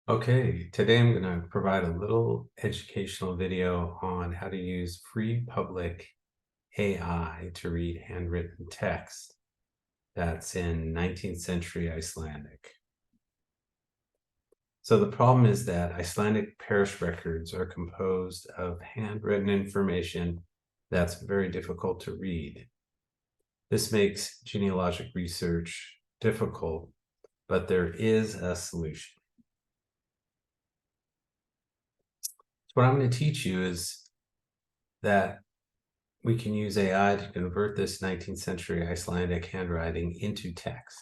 Okay, today I'm going to provide a little educational video on how to use free public AI to read handwritten text that's in 19th century Icelandic. So the problem is that Icelandic parish records are composed of handwritten information that's very difficult to read. This makes genealogic research difficult, but there is a solution. What I'm going to teach you is that we can use AI to convert this 19th century Icelandic handwriting into text.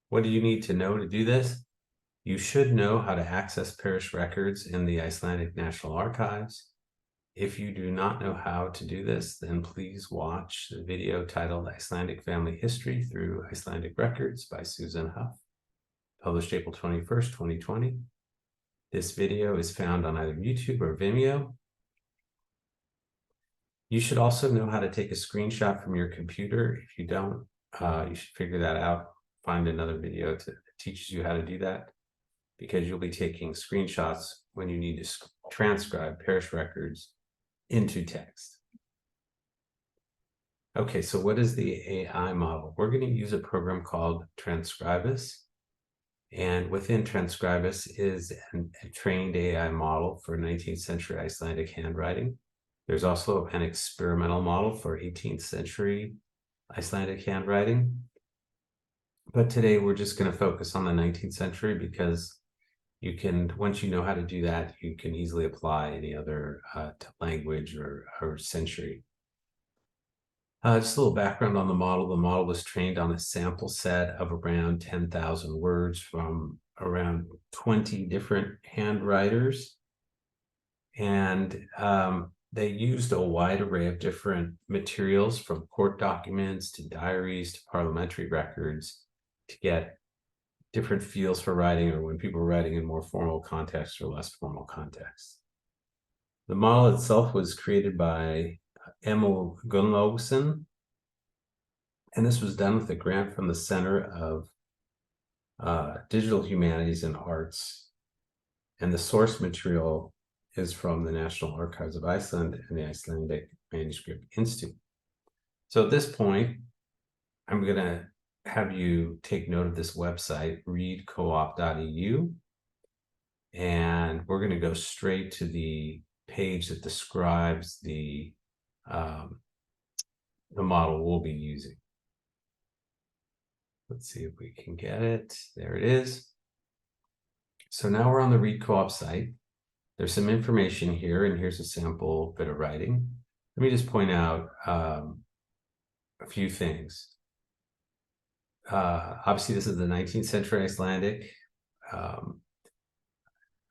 What do you need to know to do this? You should know how to access parish records in the Icelandic National Archives. If you do not know how to do this, then please watch the video titled Icelandic Family History Through Icelandic Records by Susan Huff, published April 21st, 2020. This video is found on either YouTube or Vimeo. You should also know how to take a screenshot from your computer. If you don't, you should figure that out. Find another video that teaches you how to do that, because you'll be taking screenshots when you need to transcribe parish records into text. Okay, so what is the AI model? We're going to use a program called Transkribus. And within Transkribus is a trained AI model for 19th century Icelandic handwriting. There's also an experimental model for 18th century Icelandic handwriting. But today we're just going to focus on the 19th century because you can, once you know how to do that, you can easily apply any other language or century. Just a little background on the model. The model was trained on a sample set of around 10,000 words from around 20 different handwriters. And they used a wide array of different materials, from court documents to diaries to parliamentary records, to get different feels for writing, or when people were writing in more formal contexts or less formal contexts. The model itself was created by Emil Gunnlaugsson, and this was done with a grant from the Center of Digital Humanities and Arts. And the source material is from the National Archives of Iceland and the Icelandic Manuscript Institute. So at this point, I'm going to have you take note of this website, readcoop.eu, and we're going to go straight to the page that describes the model we'll be using. Let's see if we can get it. There it is. So now we're on the Read Co-op site. There's some information here, and here's a sample bit of writing. Let me just point out a few things. Obviously, this is the 19th century Icelandic. Around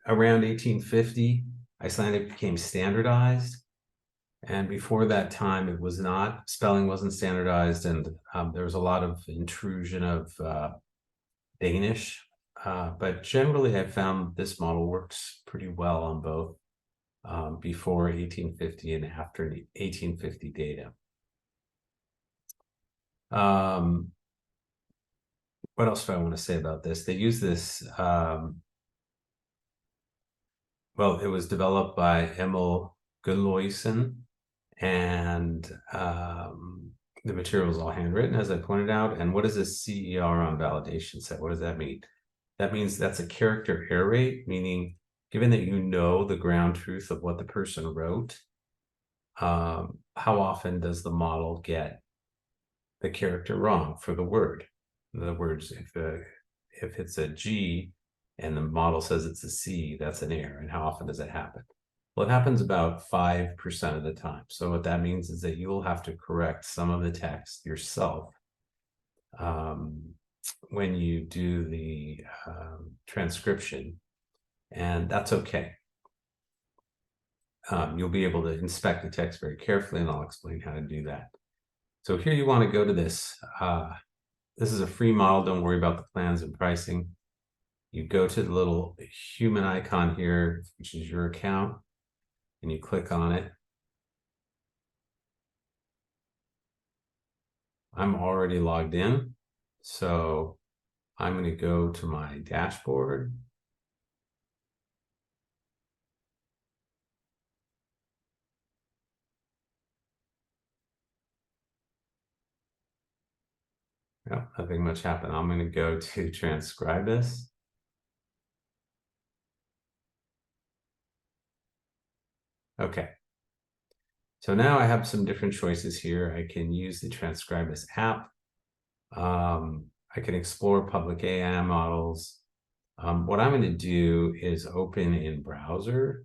1850, Icelandic became standardized. And before that time, it was not. Spelling wasn't standardized, and there was a lot of intrusion of Danish. But generally, I found this model works pretty well on both before 1850 and after 1850 data. What else do I want to say about this? They use this, well, it was developed by Emil Gunnlaugsson, and the material is all handwritten, as I pointed out. And what is a CER on validation set? What does that mean? That means that's a character error rate, meaning given that you know the ground truth of what the person wrote, how often does the model get the character wrong for the word? In other words, if it's a G and the model says it's a C, that's an error. And how often does it happen? Well, it happens about 5% of the time. So what that means is that you will have to correct some of the text yourself when you do the transcription, and that's okay. You'll be able to inspect the text very carefully, and I'll explain how to do that. So here you want to go to this. This is a free model. Don't worry about the plans and pricing. You go to the little human icon here, which is your account, and you click on it. I'm already logged in, so I'm going to go to my dashboard. Yep, nothing much happened. I'm going to go to Transkribus. Okay. So now I have some different choices here. I can use the Transkribus app. I can explore public AI models. What I'm going to do is open in browser.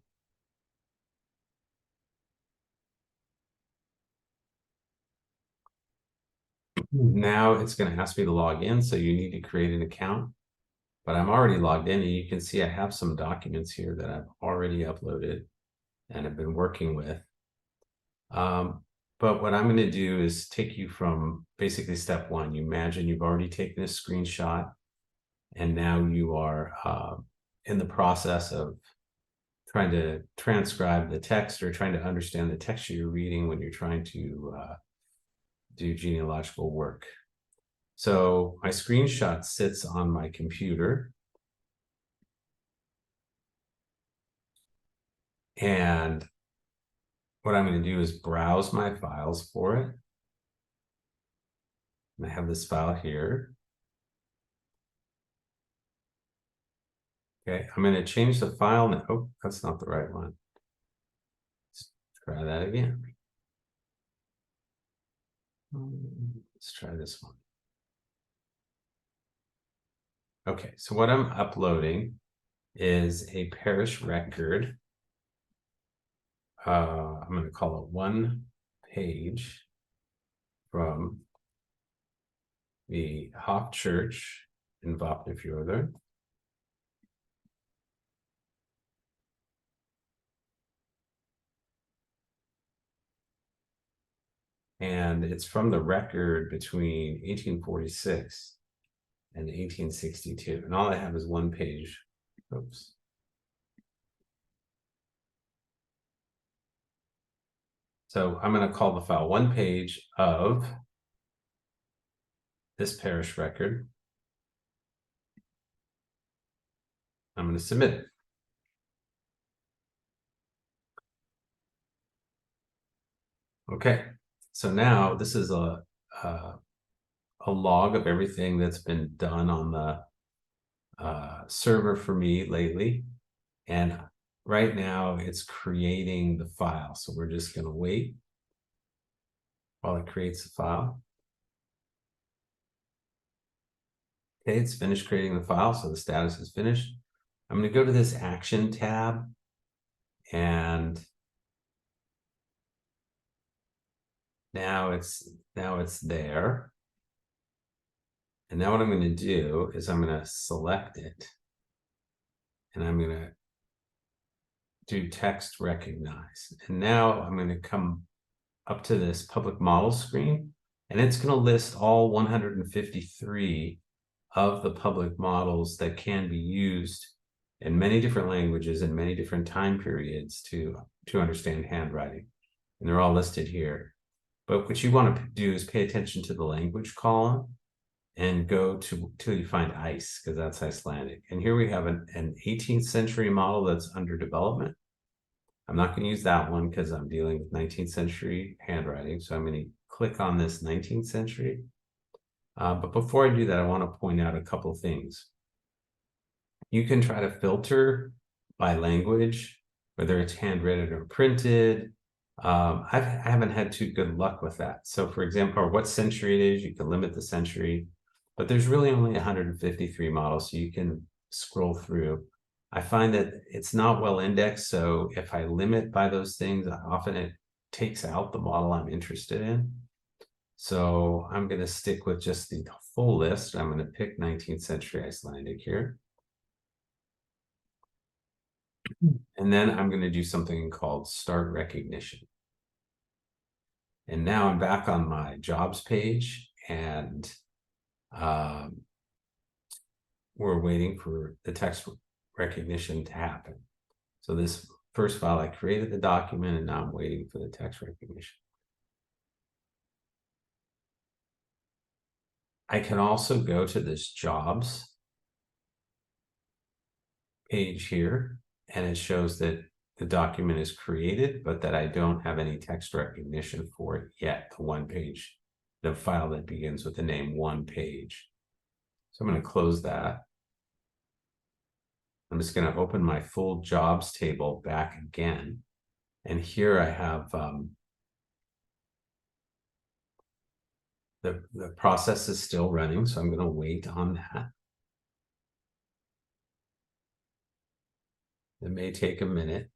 Now it's going to ask me to log in, so you need to create an account. But I'm already logged in, and you can see I have some documents here that I've already uploaded and have been working with. But what I'm going to do is take you from basically step one. You imagine you've already taken a screenshot, and now you are in the process of trying to transcribe the text or trying to understand the text you're reading when you're trying to do genealogical work. So my screenshot sits on my computer. And what I'm going to do is browse my files for it. And I have this file here. Okay, I'm going to change the file name. Oh, that's not the right one. Let's try that again. Let's try this one. Okay, so what I'm uploading is a parish record. I'm going to call it 1 page from the Hof Church in Vapnafjordur. And it's from the record between 1846 and 1862. And all I have is 1 page. Oops. So I'm going to call the file 1 page of this parish record. I'm going to submit it. Okay, so now this is a log of everything that's been done on the server for me lately. And right now it's creating the file. So we're just going to wait while it creates the file. Okay, it's finished creating the file, so the status is finished. I'm going to go to this action tab, and now it's there. And now what I'm going to do is I'm going to select it, and I'm going to do text recognize. And now I'm going to come up to this public model screen, and it's going to list all 153 of the public models that can be used in many different languages and many different time periods to understand handwriting. And they're all listed here. But what you want to do is pay attention to the language column and go till you find Ice, because that's Icelandic. And here we have an 18th century model that's under development. I'm not going to use that one because I'm dealing with 19th century handwriting. So I'm going to click on this 19th century. But before I do that, I want to point out a couple of things. You can try to filter by language, whether it's handwritten or printed. I haven't had too good luck with that. So for example, or what century it is, you can limit the century, but there's really only 153 models, so you can scroll through. I find that it's not well indexed, so if I limit by those things, often it takes out the model I'm interested in. So I'm going to stick with just the full list. I'm going to pick 19th century Icelandic here. And then I'm going to do something called start recognition. And now I'm back on my jobs page, and we're waiting for the text recognition to happen. So this first file, I created the document, and now I'm waiting for the text recognition. I can also go to this jobs page here, and it shows that the document is created, but that I don't have any text recognition for it yet. The one page, the file that begins with the name one page. So I'm going to close that. I'm just going to open my full jobs table back again. And here I have the process is still running, so I'm going to wait on that. It may take a minute.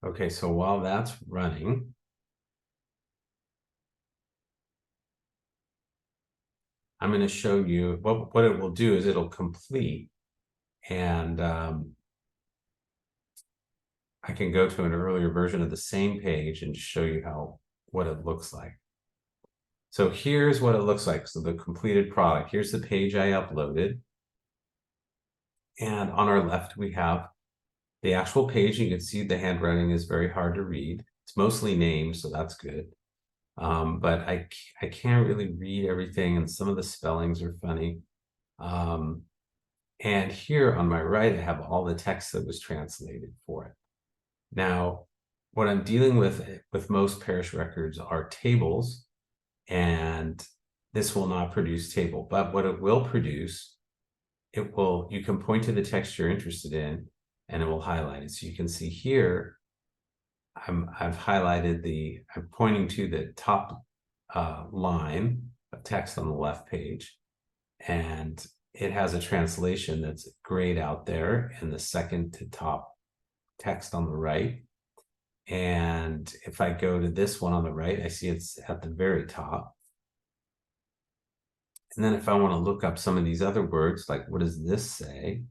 Okay, so while that's running, I'm going to show you what it will do is it'll complete, and I can go to an earlier version of the same page and show you what it looks like. So here's what it looks like. So the completed product. Here's the page I uploaded. And on our left, we have the actual page. You can see the handwriting is very hard to read. It's mostly names, so that's good. But I can't really read everything, and some of the spellings are funny. And here on my right, I have all the text that was translated for it. Now, what I'm dealing with most parish records are tables, and this will not produce table, but what it will produce, you can point to the text you're interested in, and it will highlight it. So you can see here, I've highlighted I'm pointing to the top line of text on the left page, and it has a translation that's grayed out there in the second to top text on the right. And if I go to this one on the right, I see it's at the very top. And then if I want to look up some of these other words, like what does this say?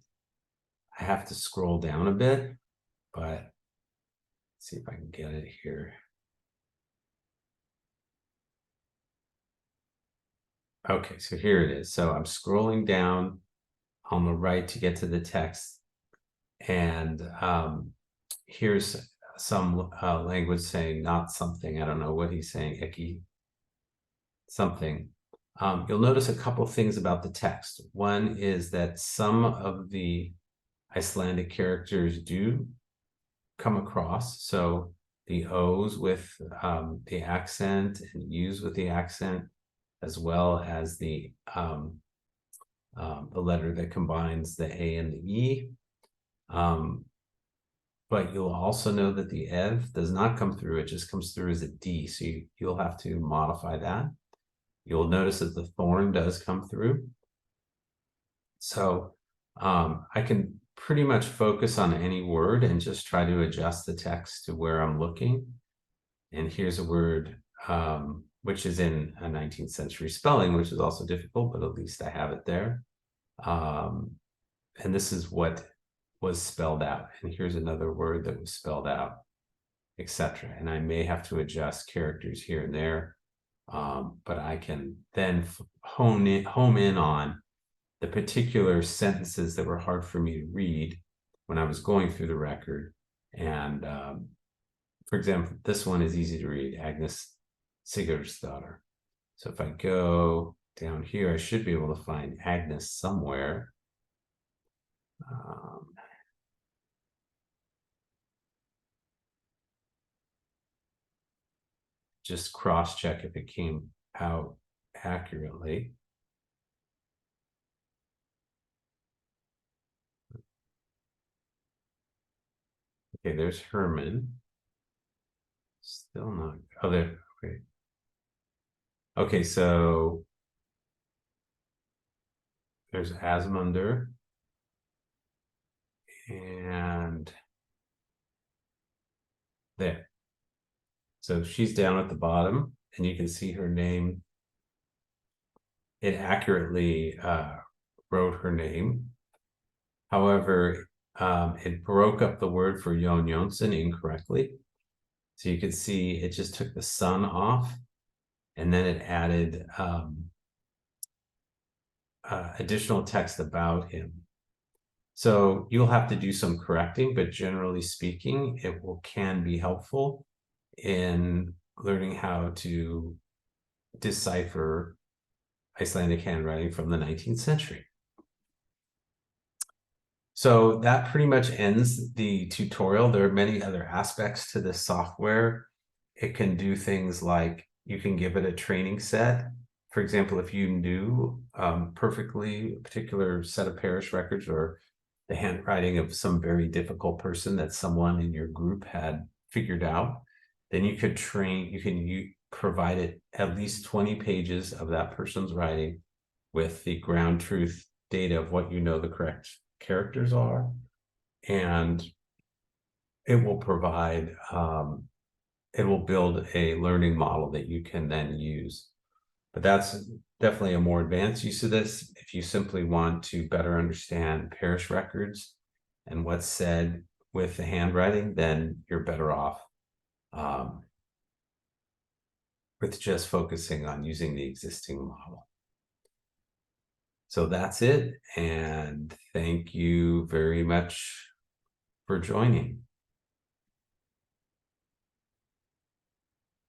I have to scroll down a bit, but let's see if I can get it here. Okay, so here it is. So I'm scrolling down on the right to get to the text. And here's some language saying not something. I don't know what he's saying, Icky, something. You'll notice a couple things about the text. One is that some of the Icelandic characters do come across. So the O's with the accent and U's with the accent, as well as the letter that combines the A and the E. But you'll also know that the ev does not come through. It just comes through as a D. So you'll have to modify that. You'll notice that the thorn does come through. So I can pretty much focus on any word and just try to adjust the text to where I'm looking. And here's a word which is in a 19th century spelling, which is also difficult, but at least I have it there. And this is what was spelled out. And here's another word that was spelled out, etc. And I may have to adjust characters here and there, but I can then home in on the particular sentences that were hard for me to read when I was going through the record. And for example, this one is easy to read, Agnes Sigurdsdottir. So if I go down here, I should be able to find Agnes somewhere. Just cross-check if it came out accurately. Okay, there's Herman. Still not. Oh, there. Okay. Okay, so there's Asmunder. And there. So she's down at the bottom, and you can see her name. It accurately wrote her name. However, it broke up the word for Jon Jonsson incorrectly. So you can see it just took the sun off, and then it added additional text about him. So you'll have to do some correcting, but generally speaking, can be helpful in learning how to decipher Icelandic handwriting from the 19th century. So that pretty much ends the tutorial. There are many other aspects to this software. It can do things like you can give it a training set. For example, if you knew perfectly a particular set of parish records or the handwriting of some very difficult person that someone in your group had figured out, then you could provide it at least 20 pages of that person's writing with the ground truth data of what you know the correct characters are, and it will provide it will build a learning model that you can then use. But that's definitely a more advanced use of this. If you simply want to better understand parish records and what's said with the handwriting, then you're better off with just focusing on using the existing model. So that's it, and thank you very much for joining.